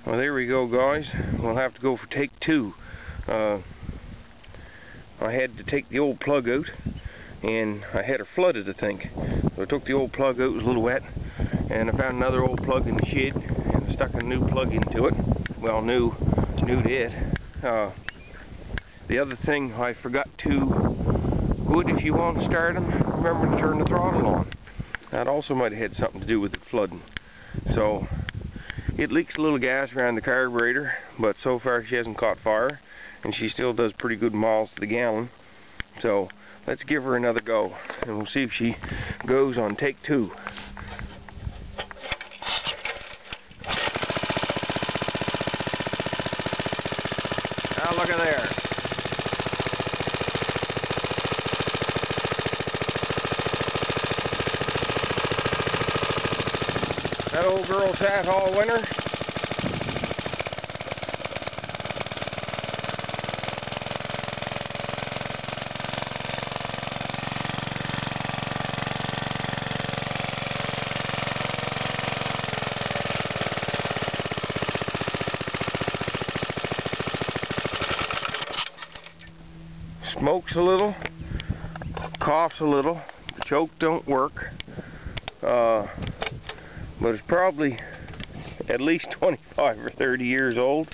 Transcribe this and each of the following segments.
Well, there we go, guys. We'll have to go for take two. I had to take the old plug out, and I had her flooded, I think. So I took the old plug out, it was a little wet, and I found another old plug in the shed, and I stuck a new plug into it. Well, new to it. The other thing I forgot to, good if you want to start them, remember to turn the throttle on. That also might have had something to do with it flooding. So it leaks a little gas around the carburetor, but so far she hasn't caught fire, and she still does pretty good miles to the gallon. So let's give her another go, and we'll see if she goes on take two. Now look at there. That old girl sat all winter. Smokes a little, coughs a little, the choke don't work, but it's probably at least 25 or 30 years old.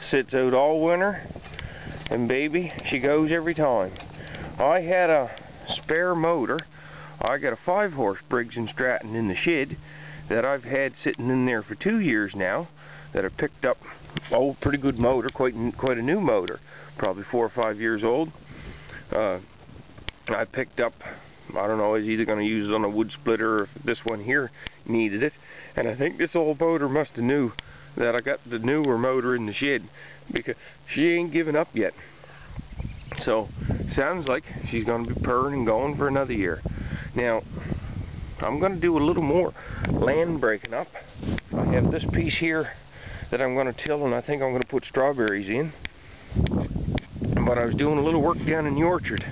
Sits out all winter, and baby, she goes every time. I had a spare motor. I got a 5-horse Briggs & Stratton in the shed that I've had sitting in there for 2 years now, that I picked up. Oh, pretty good motor, quite a new motor, probably 4 or 5 years old. I picked up, I don't know, I was either going to use it on a wood splitter, or if this one here needed it. And I think this old motor must have knew that I got the newer motor in the shed, because she ain't given up yet. So sounds like she's going to be purring and going for another year. Now I'm going to do a little more land breaking up. I have this piece here that I'm going to till, and I think I'm going to put strawberries in. But I was doing a little work down in the orchard.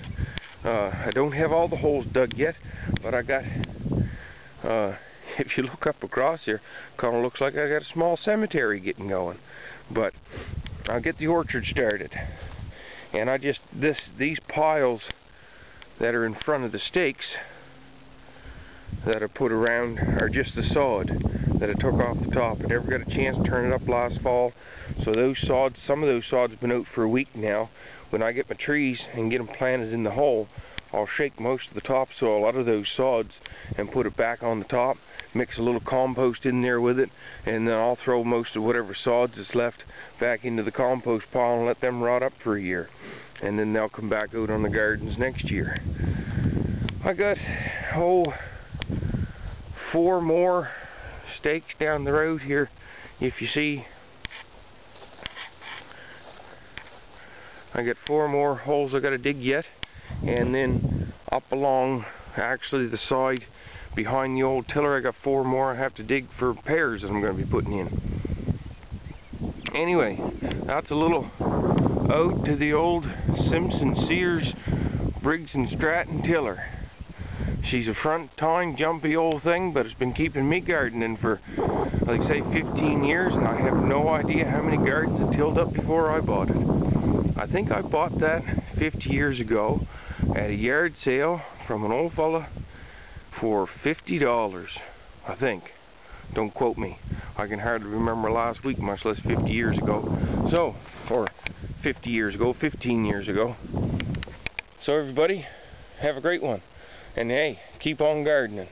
I don't have all the holes dug yet, but I got, if you look up across here, kind of looks like I got a small cemetery getting going. But I'll get the orchard started. And I just, these piles that are in front of the stakes that I put around are just the sod that I took off the top. I never got a chance to turn it up last fall, so those sods, some of those sods have been out for a week now. When I get my trees and get them planted in the hole, I'll shake most of the topsoil out of those sods and put it back on the top, mix a little compost in there with it, and then I'll throw most of whatever sods is left back into the compost pile and let them rot up for a year, and then they'll come back out on the gardens next year. I got 4 more stakes down the road here, if you see. I got 4 more holes I got to dig yet, and then up along actually the side behind the old tiller I got 4 more I have to dig for pears that I'm going to be putting in. Anyway, that's a little ode to the old Simpson Sears Briggs & Stratton tiller. She's a front-time, jumpy old thing, but it's been keeping me gardening for, like say, 15 years, and I have no idea how many gardens it tilled up before I bought it. I think I bought that 50 years ago at a yard sale from an old fella for $50, I think. Don't quote me. I can hardly remember last week, much less 50 years ago. So, or 50 years ago, 15 years ago. So everybody, have a great one. And hey, keep on gardening.